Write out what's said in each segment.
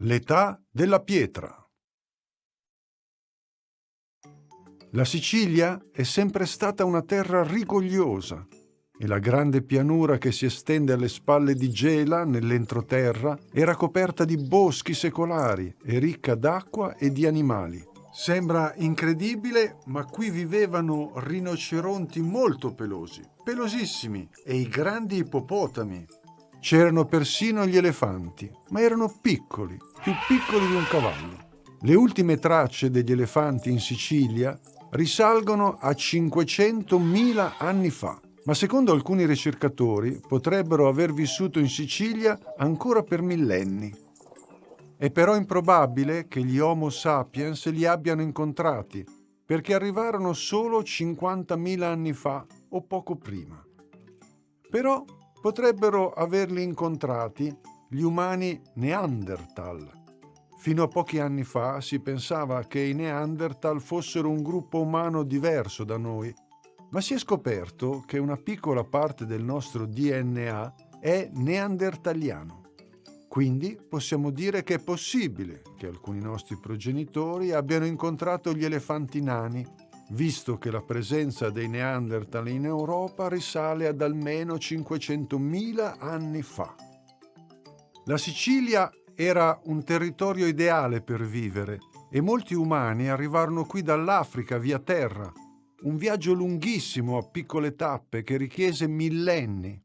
L'età della pietra. La Sicilia è sempre stata una terra rigogliosa e la grande pianura che si estende alle spalle di Gela, nell'entroterra, era coperta di boschi secolari e ricca d'acqua e di animali. Sembra incredibile, ma qui vivevano rinoceronti molto pelosi, pelosissimi, e i grandi ippopotami. C'erano persino gli elefanti, ma erano piccoli, più piccoli di un cavallo. Le ultime tracce degli elefanti in Sicilia risalgono a 500.000 anni fa, ma secondo alcuni ricercatori potrebbero aver vissuto in Sicilia ancora per millenni. È però improbabile che gli Homo sapiens li abbiano incontrati, perché arrivarono solo 50.000 anni fa o poco prima. Però potrebbero averli incontrati gli umani Neanderthal. Fino a pochi anni fa si pensava che i Neanderthal fossero un gruppo umano diverso da noi, ma si è scoperto che una piccola parte del nostro DNA è neandertaliano. Quindi possiamo dire che è possibile che alcuni nostri progenitori abbiano incontrato gli elefanti nani, visto che la presenza dei Neanderthal in Europa risale ad almeno 500.000 anni fa. La Sicilia era un territorio ideale per vivere e molti umani arrivarono qui dall'Africa via terra, un viaggio lunghissimo a piccole tappe che richiese millenni.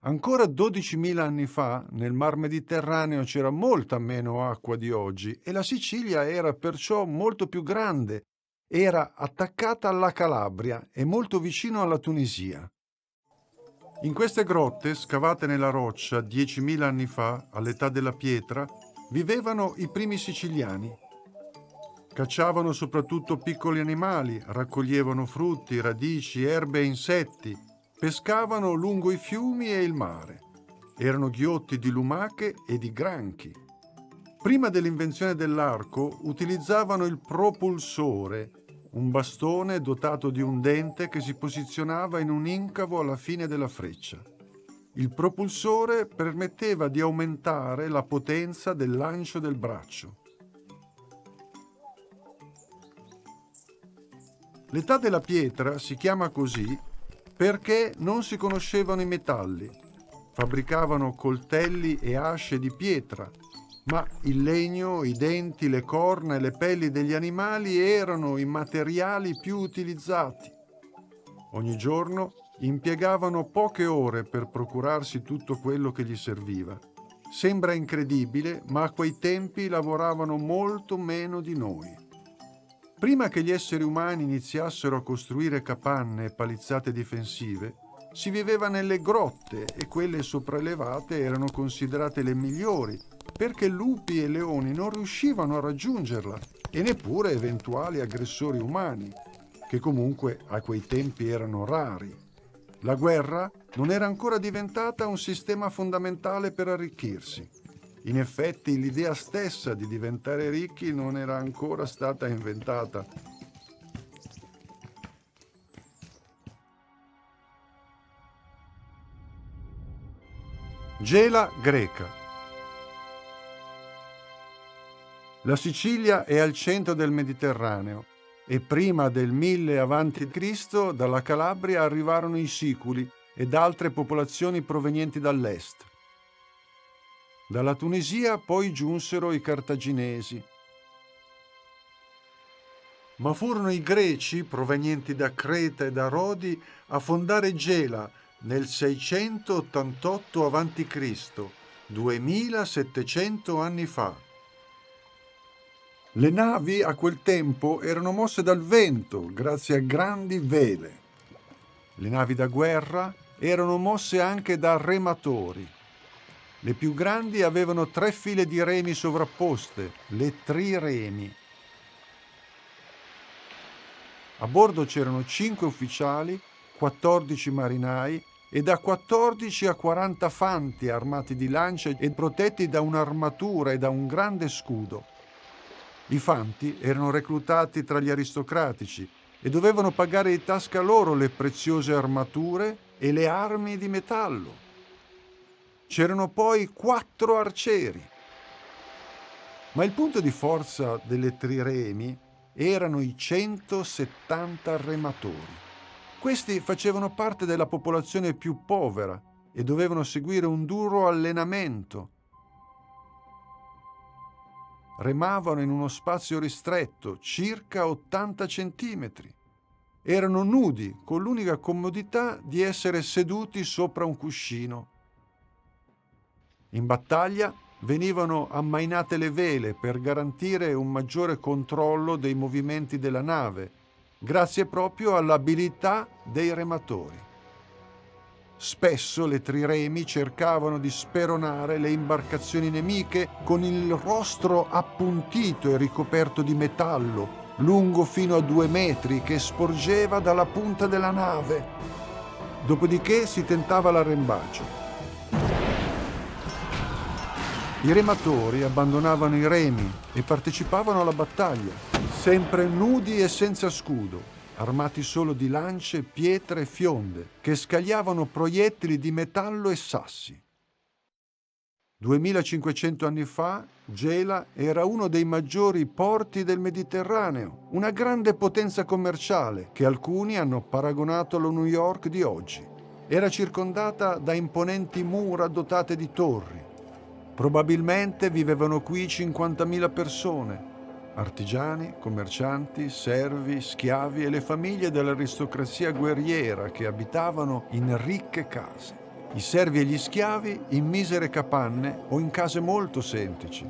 Ancora 12.000 anni fa nel Mar Mediterraneo c'era molta meno acqua di oggi e la Sicilia era perciò molto più grande. Era attaccata alla Calabria e molto vicino alla Tunisia. In queste grotte, scavate nella roccia 10.000 anni fa, all'età della pietra, vivevano i primi siciliani. Cacciavano soprattutto piccoli animali, raccoglievano frutti, radici, erbe e insetti, pescavano lungo i fiumi e il mare. Erano ghiotti di lumache e di granchi. Prima dell'invenzione dell'arco utilizzavano il propulsore, un bastone dotato di un dente che si posizionava in un incavo alla fine della freccia. Il propulsore permetteva di aumentare la potenza del lancio del braccio. L'età della pietra si chiama così perché non si conoscevano i metalli. Fabbricavano coltelli e asce di pietra, ma il legno, i denti, le corna e le pelli degli animali erano i materiali più utilizzati. Ogni giorno impiegavano poche ore per procurarsi tutto quello che gli serviva. Sembra incredibile, ma a quei tempi lavoravano molto meno di noi. Prima che gli esseri umani iniziassero a costruire capanne e palizzate difensive, si viveva nelle grotte e quelle sopraelevate erano considerate le migliori, perché lupi e leoni non riuscivano a raggiungerla e neppure eventuali aggressori umani, che comunque a quei tempi erano rari. La guerra non era ancora diventata un sistema fondamentale per arricchirsi. In effetti l'idea stessa di diventare ricchi non era ancora stata inventata. Gela greca. La Sicilia è al centro del Mediterraneo e prima del 1000 a.C. dalla Calabria arrivarono i Siculi ed altre popolazioni provenienti dall'est. Dalla Tunisia poi giunsero i cartaginesi. Ma furono i greci, provenienti da Creta e da Rodi, a fondare Gela nel 688 a.C., 2700 anni fa. Le navi a quel tempo erano mosse dal vento grazie a grandi vele. Le navi da guerra erano mosse anche da rematori. Le più grandi avevano 3 file di remi sovrapposte, le triremi. A bordo c'erano 5 ufficiali, 14 marinai e da 14 a 40 fanti armati di lance e protetti da un'armatura e da un grande scudo. I fanti erano reclutati tra gli aristocratici e dovevano pagare di tasca loro le preziose armature e le armi di metallo. C'erano poi 4 arcieri. Ma il punto di forza delle triremi erano i 170 rematori. Questi facevano parte della popolazione più povera e dovevano seguire un duro allenamento. Remavano in uno spazio ristretto, circa 80 centimetri. Erano nudi, con l'unica comodità di essere seduti sopra un cuscino. In battaglia venivano ammainate le vele per garantire un maggiore controllo dei movimenti della nave, grazie proprio all'abilità dei rematori. Spesso le triremi cercavano di speronare le imbarcazioni nemiche con il rostro appuntito e ricoperto di metallo, lungo fino a 2 metri, che sporgeva dalla punta della nave. Dopodiché si tentava l'arrembaggio. I rematori abbandonavano i remi e partecipavano alla battaglia, sempre nudi e senza scudo, armati solo di lance, pietre e fionde, che scagliavano proiettili di metallo e sassi. 2500 anni fa, Gela era uno dei maggiori porti del Mediterraneo, una grande potenza commerciale che alcuni hanno paragonato alla New York di oggi. Era circondata da imponenti mura dotate di torri. Probabilmente vivevano qui 50.000 persone, artigiani, commercianti, servi, schiavi e le famiglie dell'aristocrazia guerriera che abitavano in ricche case. I servi e gli schiavi in misere capanne o in case molto semplici.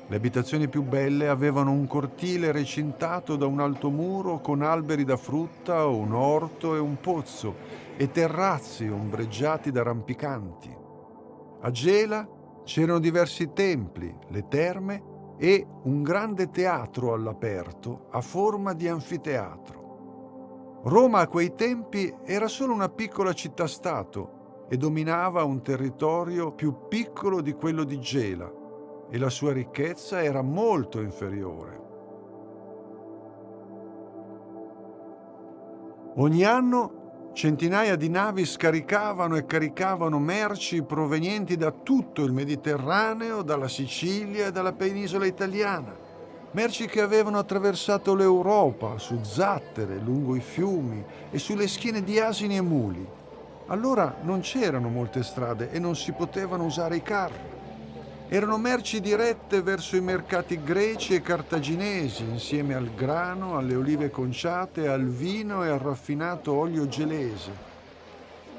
Le abitazioni più belle avevano un cortile recintato da un alto muro con alberi da frutta, un orto e un pozzo, e terrazzi ombreggiati da rampicanti. A Gela c'erano diversi templi, le terme e un grande teatro all'aperto a forma di anfiteatro. Roma a quei tempi era solo una piccola città-stato e dominava un territorio più piccolo di quello di Gela, e la sua ricchezza era molto inferiore. Ogni anno centinaia di navi scaricavano e caricavano merci provenienti da tutto il Mediterraneo, dalla Sicilia e dalla penisola italiana. Merci che avevano attraversato l'Europa su zattere, lungo i fiumi e sulle schiene di asini e muli. Allora non c'erano molte strade e non si potevano usare i carri. Erano merci dirette verso i mercati greci e cartaginesi, insieme al grano, alle olive conciate, al vino e al raffinato olio gelese.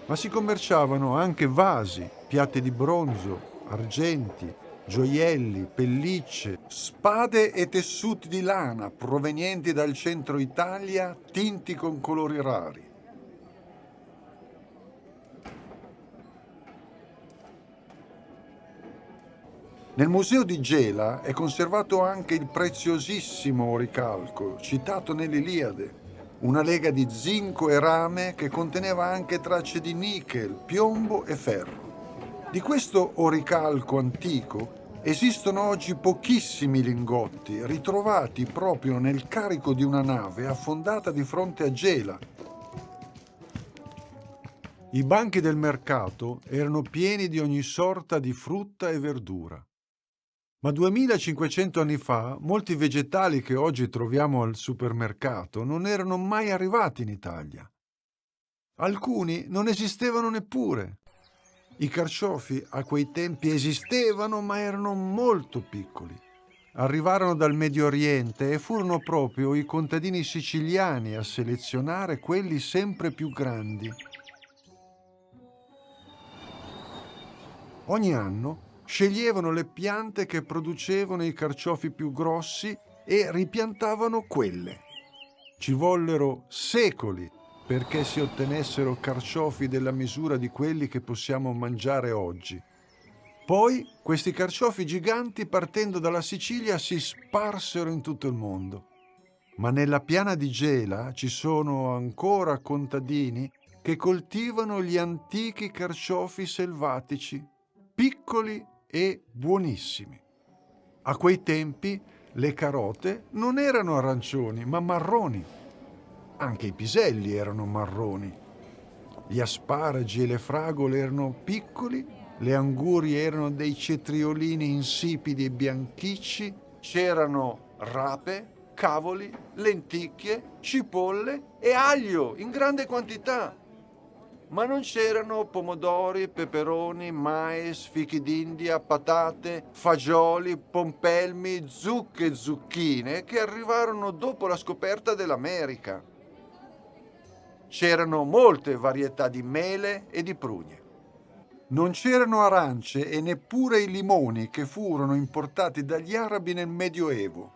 Ma si commerciavano anche vasi, piatti di bronzo, argenti, gioielli, pellicce, spade e tessuti di lana provenienti dal centro Italia, tinti con colori rari. Nel museo di Gela è conservato anche il preziosissimo oricalco citato nell'Iliade, una lega di zinco e rame che conteneva anche tracce di nichel, piombo e ferro. Di questo oricalco antico esistono oggi pochissimi lingotti ritrovati proprio nel carico di una nave affondata di fronte a Gela. I banchi del mercato erano pieni di ogni sorta di frutta e verdura. Ma 2500 anni fa, molti vegetali che oggi troviamo al supermercato non erano mai arrivati in Italia. Alcuni non esistevano neppure. I carciofi a quei tempi esistevano, ma erano molto piccoli. Arrivarono dal Medio Oriente e furono proprio i contadini siciliani a selezionare quelli sempre più grandi. Ogni anno sceglievano le piante che producevano i carciofi più grossi e ripiantavano quelle. Ci vollero secoli perché si ottenessero carciofi della misura di quelli che possiamo mangiare oggi. Poi questi carciofi giganti, partendo dalla Sicilia, si sparsero in tutto il mondo. Ma nella piana di Gela ci sono ancora contadini che coltivano gli antichi carciofi selvatici, piccoli e buonissimi. A quei tempi le carote non erano arancioni, ma marroni. Anche i piselli erano marroni. Gli asparagi e le fragole erano piccoli, le angurie erano dei cetriolini insipidi e bianchicci, C'erano rape, cavoli, lenticchie, cipolle e aglio in grande quantità. Ma non c'erano pomodori, peperoni, mais, fichi d'India, patate, fagioli, pompelmi, zucche e zucchine che arrivarono dopo la scoperta dell'America. C'erano molte varietà di mele e di prugne. Non c'erano arance e neppure i limoni che furono importati dagli arabi nel Medioevo.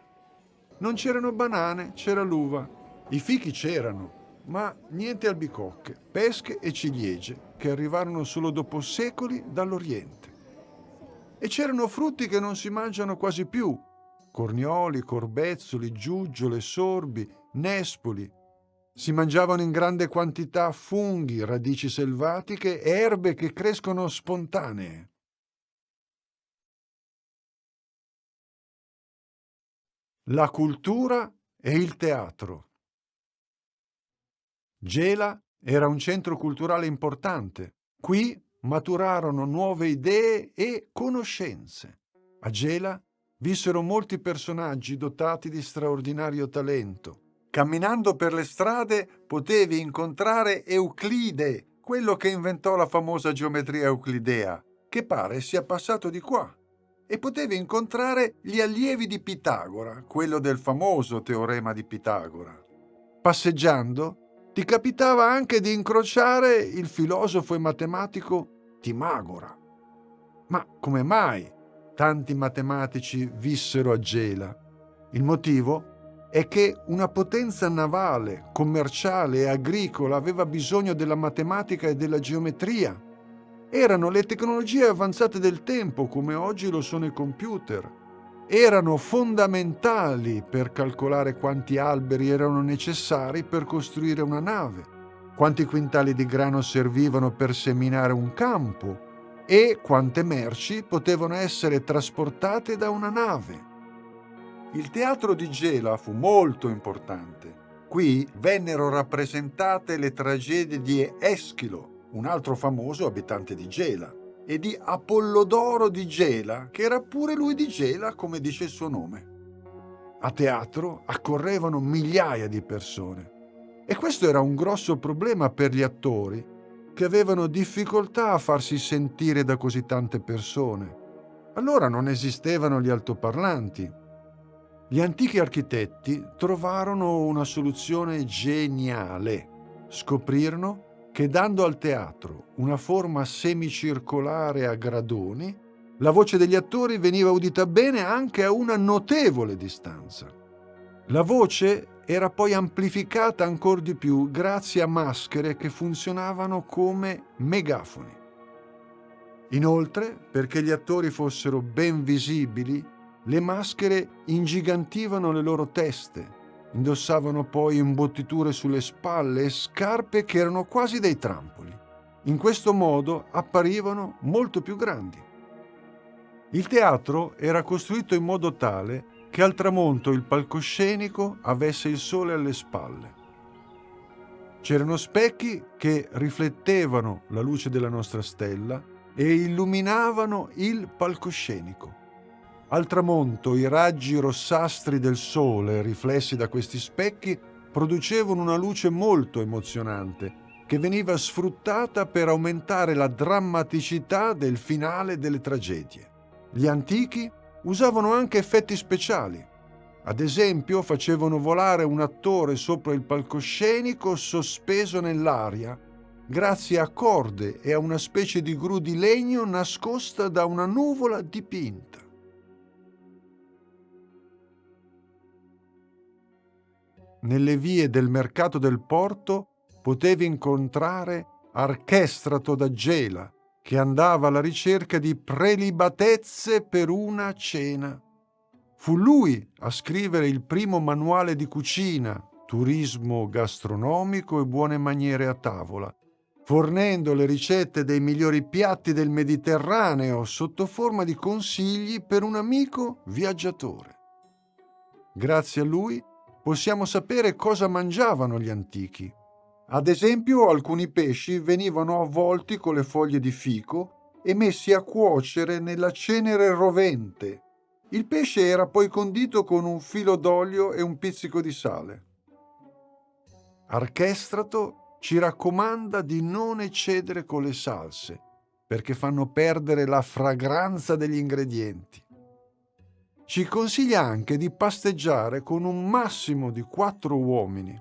Non c'erano banane, c'era l'uva. I fichi c'erano, ma niente albicocche, pesche e ciliegie che arrivarono solo dopo secoli dall'Oriente. E c'erano frutti che non si mangiano quasi più: cornioli, corbezzoli, giuggiole, sorbi, nespoli. Si mangiavano in grande quantità funghi, radici selvatiche e erbe che crescono spontanee. La cultura e il teatro. Gela era un centro culturale importante. Qui maturarono nuove idee e conoscenze. A Gela vissero molti personaggi dotati di straordinario talento. Camminando per le strade potevi incontrare Euclide, quello che inventò la famosa geometria euclidea, che pare sia passato di qua. E potevi incontrare gli allievi di Pitagora, quello del famoso teorema di Pitagora. Passeggiando ti capitava anche di incrociare il filosofo e matematico Timagora. Ma come mai tanti matematici vissero a Gela? Il motivo è che una potenza navale, commerciale e agricola aveva bisogno della matematica e della geometria. Erano le tecnologie avanzate del tempo, come oggi lo sono i computer. Erano fondamentali per calcolare quanti alberi erano necessari per costruire una nave, quanti quintali di grano servivano per seminare un campo e quante merci potevano essere trasportate da una nave. Il teatro di Gela fu molto importante. Qui vennero rappresentate le tragedie di Eschilo, un altro famoso abitante di Gela, e di Apollodoro di Gela, che era pure lui di Gela, come dice il suo nome. A teatro accorrevano migliaia di persone e questo era un grosso problema per gli attori, che avevano difficoltà a farsi sentire da così tante persone. Allora non esistevano gli altoparlanti. Gli antichi architetti trovarono una soluzione geniale. Scoprirono che dando al teatro una forma semicircolare a gradoni, la voce degli attori veniva udita bene anche a una notevole distanza. La voce era poi amplificata ancor di più grazie a maschere che funzionavano come megafoni. Inoltre, perché gli attori fossero ben visibili, le maschere ingigantivano le loro teste, indossavano poi imbottiture sulle spalle e scarpe che erano quasi dei trampoli. In questo modo apparivano molto più grandi. Il teatro era costruito in modo tale che al tramonto il palcoscenico avesse il sole alle spalle. C'erano specchi che riflettevano la luce della nostra stella e illuminavano il palcoscenico. Al tramonto i raggi rossastri del sole riflessi da questi specchi producevano una luce molto emozionante che veniva sfruttata per aumentare la drammaticità del finale delle tragedie. Gli antichi usavano anche effetti speciali. Ad esempio, facevano volare un attore sopra il palcoscenico sospeso nell'aria grazie a corde e a una specie di gru di legno nascosta da una nuvola dipinta. Nelle vie del mercato del porto potevi incontrare Archestrato da Gela, che andava alla ricerca di prelibatezze per una cena. Fu lui a scrivere il primo manuale di cucina, turismo gastronomico e buone maniere a tavola, fornendo le ricette dei migliori piatti del Mediterraneo sotto forma di consigli per un amico viaggiatore. Grazie a lui possiamo sapere cosa mangiavano gli antichi. Ad esempio, alcuni pesci venivano avvolti con le foglie di fico e messi a cuocere nella cenere rovente, Il pesce era poi condito con un filo d'olio e un pizzico di sale. Archestrato ci raccomanda di non eccedere con le salse, perché fanno perdere la fragranza degli ingredienti. Ci consiglia anche di pasteggiare con un massimo di 4 uomini,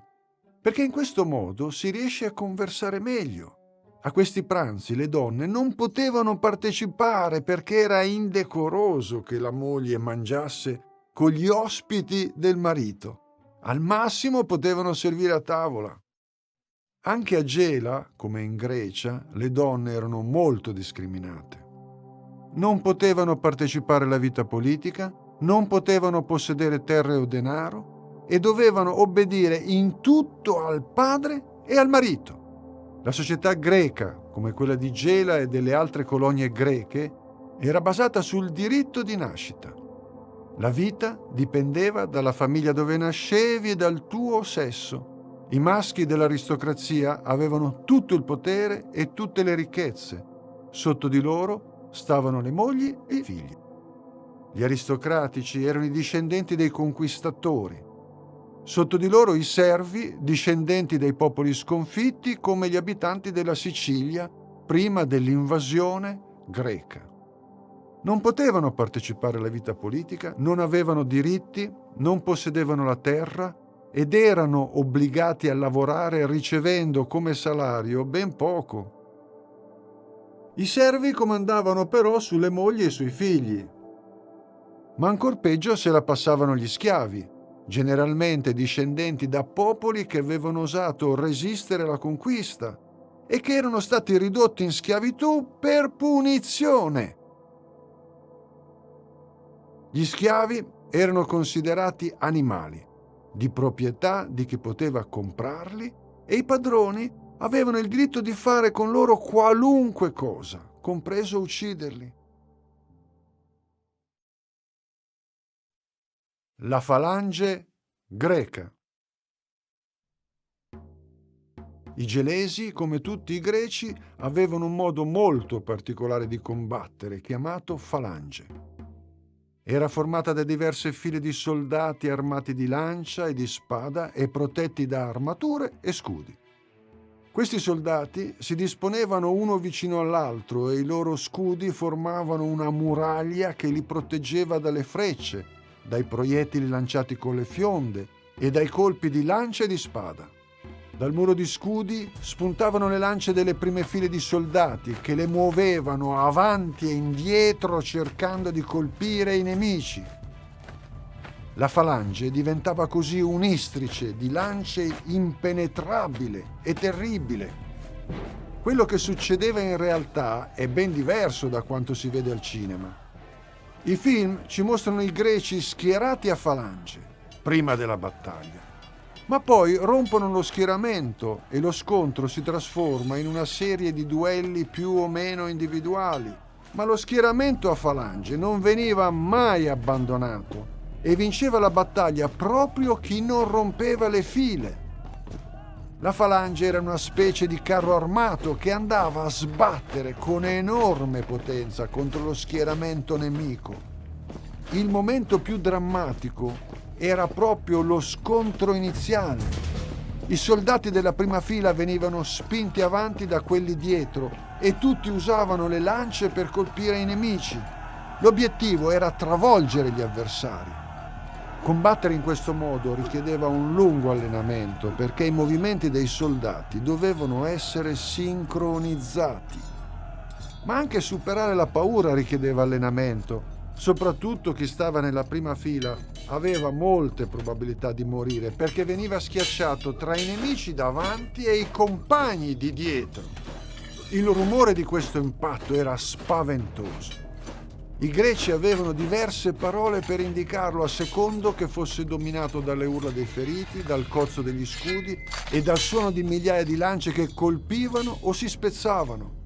perché in questo modo si riesce a conversare meglio. A questi pranzi le donne non potevano partecipare perché era indecoroso che la moglie mangiasse con gli ospiti del marito. Al massimo potevano servire a tavola. Anche a Gela, come in Grecia, le donne erano molto discriminate. Non potevano partecipare alla vita politica, non potevano possedere terre o denaro e dovevano obbedire in tutto al padre e al marito. La società greca, come quella di Gela e delle altre colonie greche, era basata sul diritto di nascita. La vita dipendeva dalla famiglia dove nascevi e dal tuo sesso. I maschi dell'aristocrazia avevano tutto il potere e tutte le ricchezze. Sotto di loro stavano le mogli e i figli. Gli aristocratici erano i discendenti dei conquistatori. Sotto di loro i servi, discendenti dei popoli sconfitti come gli abitanti della Sicilia prima dell'invasione greca. Non potevano partecipare alla vita politica, non avevano diritti, non possedevano la terra ed erano obbligati a lavorare ricevendo come salario ben poco. I servi comandavano però sulle mogli e sui figli. Ma ancor peggio se la passavano gli schiavi, generalmente discendenti da popoli che avevano osato resistere alla conquista e che erano stati ridotti in schiavitù per punizione. Gli schiavi erano considerati animali, di proprietà di chi poteva comprarli, e i padroni avevano il diritto di fare con loro qualunque cosa, compreso ucciderli. La falange greca. I gelesi, come tutti i greci, avevano un modo molto particolare di combattere, chiamato falange. Era formata da diverse file di soldati armati di lancia e di spada e protetti da armature e scudi. Questi soldati si disponevano uno vicino all'altro e i loro scudi formavano una muraglia che li proteggeva dalle frecce, dai proiettili lanciati con le fionde e dai colpi di lancia e di spada. Dal muro di scudi spuntavano le lance delle prime file di soldati che le muovevano avanti e indietro cercando di colpire i nemici. La falange diventava così un'istrice di lance impenetrabile e terribile. Quello che succedeva in realtà è ben diverso da quanto si vede al cinema. I film ci mostrano i greci schierati a falange prima della battaglia. Ma poi rompono lo schieramento e lo scontro si trasforma in una serie di duelli più o meno individuali. Ma lo schieramento a falange non veniva mai abbandonato e vinceva la battaglia proprio chi non rompeva le file. La falange era una specie di carro armato che andava a sbattere con enorme potenza contro lo schieramento nemico. Il momento più drammatico era proprio lo scontro iniziale. I soldati della prima fila venivano spinti avanti da quelli dietro e tutti usavano le lance per colpire i nemici. L'obiettivo era travolgere gli avversari. Combattere in questo modo richiedeva un lungo allenamento perché i movimenti dei soldati dovevano essere sincronizzati. Ma anche superare la paura richiedeva allenamento. Soprattutto chi stava nella prima fila aveva molte probabilità di morire perché veniva schiacciato tra i nemici davanti e i compagni di dietro. Il rumore di questo impatto era spaventoso. I greci avevano diverse parole per indicarlo a secondo che fosse dominato dalle urla dei feriti, dal cozzo degli scudi e dal suono di migliaia di lance che colpivano o si spezzavano.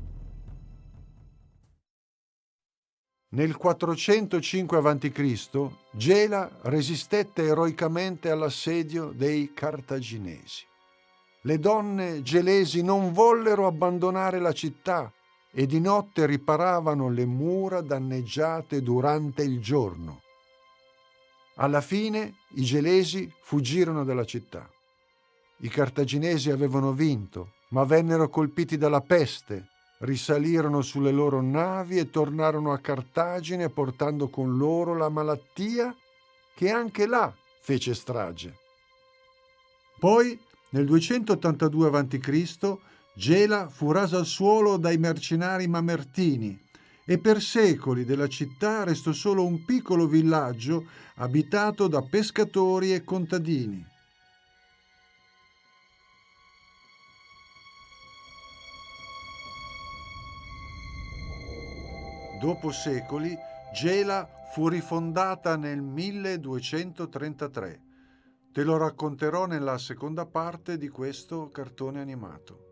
Nel 405 a.C. Gela resistette eroicamente all'assedio dei cartaginesi. Le donne gelesi non vollero abbandonare la città e di notte riparavano le mura danneggiate durante il giorno. Alla fine i gelesi fuggirono dalla città. I cartaginesi avevano vinto, ma vennero colpiti dalla peste, risalirono sulle loro navi e tornarono a Cartagine portando con loro la malattia che anche là fece strage. Poi, nel 282 a.C., Gela fu rasa al suolo dai mercenari mamertini e per secoli della città restò solo un piccolo villaggio abitato da pescatori e contadini. Dopo secoli, Gela fu rifondata nel 1233. Te lo racconterò nella seconda parte di questo cartone animato.